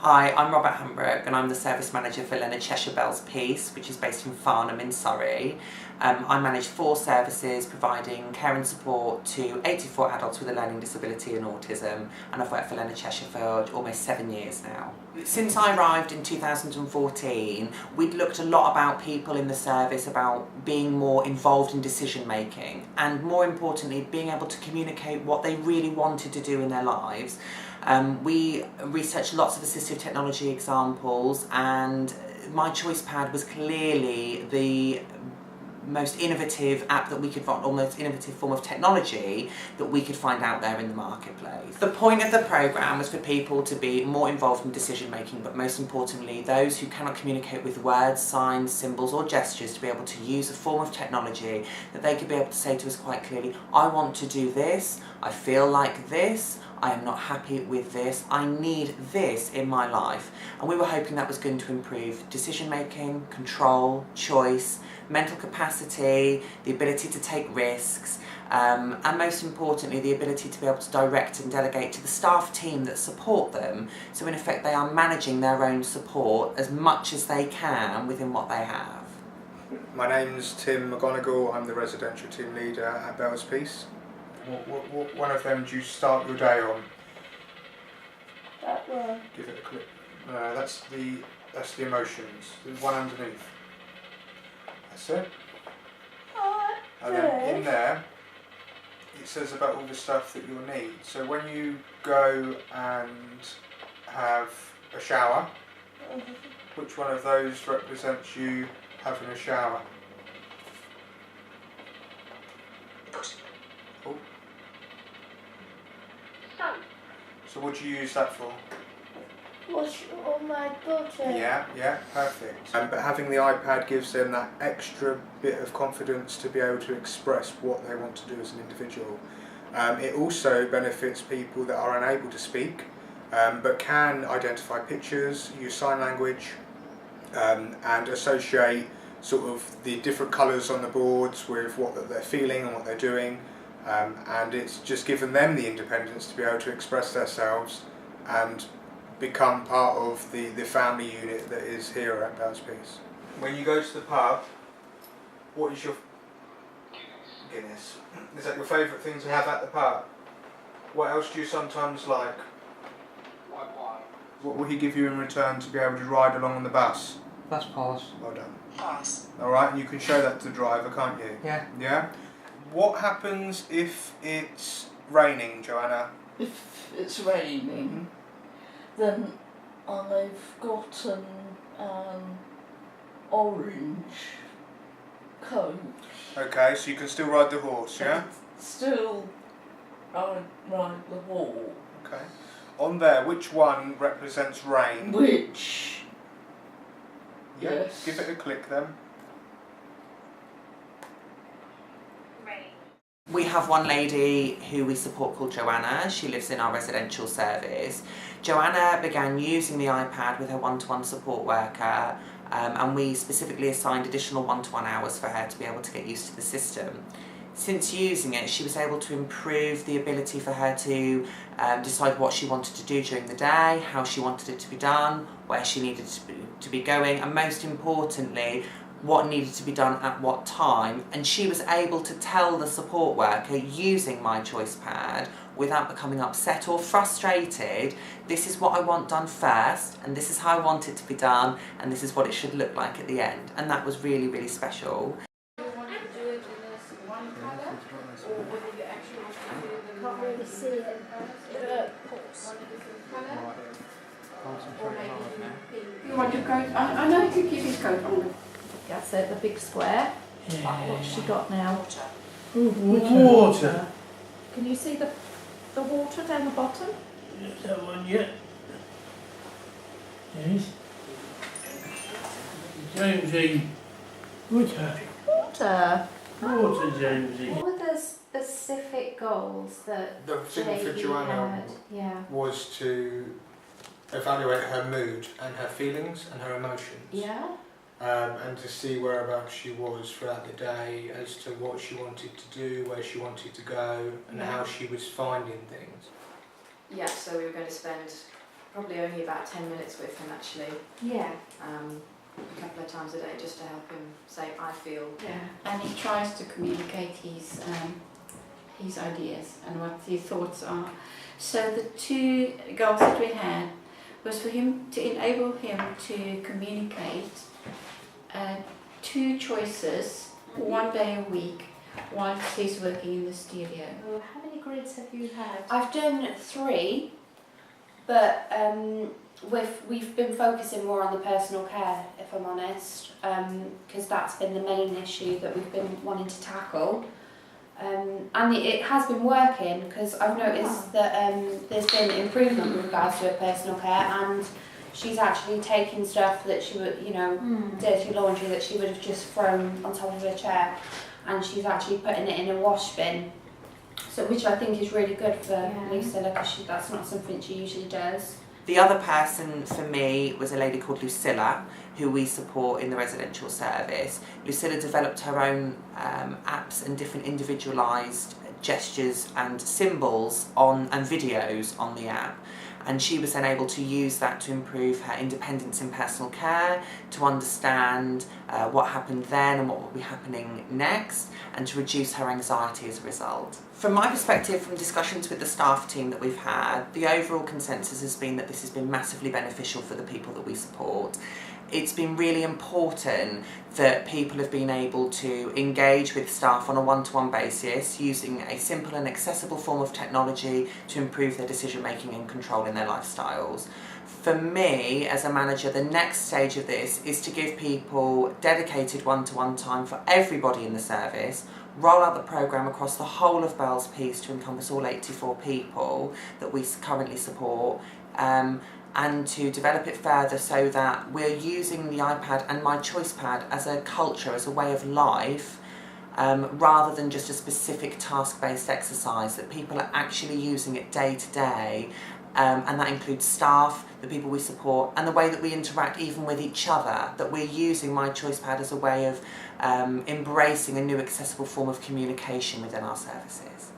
Hi, I'm Robert Hambrook and I'm the Service Manager for Leonard Cheshire Bell's Peace, which is based in Farnham in Surrey. I manage 4 services providing care and support to 84 adults with a learning disability and autism, and I've worked for Leonard Cheshire for almost 7 years now. Since I arrived in 2014, we'd looked a lot about people in the service, about being more involved in decision making, and more importantly, being able to communicate what they really wanted to do in their lives. We researched lots of assistive technology examples, and MyChoicePad was clearly the most innovative app that we could find, or most innovative form of technology that we could find out there in the marketplace. The point of the programme was for people to be more involved in decision making, but most importantly those who cannot communicate with words, signs, symbols or gestures to be able to use a form of technology that they could be able to say to us quite clearly, I want to do this, I feel like this, I am not happy with this, I need this in my life. And we were hoping that was going to improve decision making, control, choice, mental capacity, the ability to take risks, and most importantly the ability to be able to direct and delegate to the staff team that support them. So in effect they are managing their own support as much as they can within what they have. My name's Tim McGonigal, I'm the residential team leader at Bell's Peace. What one of them do you start your day on? That one. Give it a click. That's the emotions. The one underneath. That's it. And then in there, it says about all the stuff that you'll need. So when you go and have a shower, which one of those represents you having a shower? Oh. So what do you use that for? Wash all my butter. Yeah, perfect. But having the iPad gives them that extra bit of confidence to be able to express what they want to do as an individual. It also benefits people that are unable to speak, but can identify pictures, use sign language, and associate sort of the different colours on the boards with what they're feeling and what they're doing. And it's just given them the independence to be able to express themselves and become part of the family unit that is here at Bell's Peace. When you go to the pub, what is your Guinness? Is that your favourite thing to have at the pub? What else do you sometimes like? White wine. What will he give you in return to be able to ride along on the bus? That's pass. Well done. Pass. Alright, and you can show that to the driver, can't you? Yeah. Yeah? What happens if it's raining, Joanna? If it's raining, then I've got an orange coat. Okay, so you can still ride the horse, yeah? Still, I ride the horse. Okay. On there, which one represents rain? Which? Yeah. Yes. Give it a click then. We have one lady who we support called Joanna. She lives in our residential service. Joanna began using the iPad with her one-to-one support worker, and we specifically assigned additional one-to-one hours for her to be able to get used to the system. Since using it, she was able to improve the ability for her to decide what she wanted to do during the day, how she wanted it to be done, where she needed to be going, and most importantly, what needed to be done at what time. And she was able to tell the support worker using MyChoicePad without becoming upset or frustrated, this is what I want done first, and this is how I want it to be done, and this is what it should look like at the end. And that was really, really special. Can't really see it. You want your coat? I know you could keep his coat on. That's it, the big square. Yeah. What's she got now? Water. Can you see the water down the bottom? Is that one yet? Yes. Jamesy. Water. Water. Water, Jamesy. What were the specific goals that The thing for JE Joanna had? Yeah. was to evaluate her mood and her feelings and her emotions. Yeah. And to see whereabouts she was throughout the day, as to what she wanted to do, where she wanted to go, and how she was finding things. Yeah, so we were going to spend probably only about 10 minutes with him actually, Yeah. a couple of times a day, just to help him say, I feel. Yeah, and he tries to communicate his ideas and what his thoughts are. So the 2 goals that we had was for him to enable him to communicate 2 choices 1 day a week whilst he's working in the studio. Oh, how many grids have you had? I've done 3, but we've been focusing more on the personal care, if I'm honest, because that's been the main issue that we've been wanting to tackle. And it has been working, because I've noticed that there's been improvement with regards to her personal care, and she's actually taking stuff that she would, dirty laundry that she would have just thrown on top of her chair, and she's actually putting it in a wash bin. So, which I think is really good for Lucilla, because that's not something she usually does. The other person for me was a lady called Lucilla, who we support in the residential service. Lucilla developed her own apps and different individualised gestures and symbols and videos on the app. And she was then able to use that to improve her independence in personal care, to understand what happened then and what will be happening next, and to reduce her anxiety as a result. From my perspective, from discussions with the staff team that we've had, the overall consensus has been that this has been massively beneficial for the people that we support. It's been really important that people have been able to engage with staff on a one-to-one basis using a simple and accessible form of technology to improve their decision making and control in their lifestyles. For me, as a manager, the next stage of this is to give people dedicated one-to-one time for everybody in the service, roll out the programme across the whole of Bells Peace to encompass all 84 people that we currently support, and to develop it further so that we're using the iPad and MyChoicePad as a culture, as a way of life, rather than just a specific task-based exercise, that people are actually using it day to day, and that includes staff, the people we support, and the way that we interact even with each other, that we're using MyChoicePad as a way of embracing a new accessible form of communication within our services.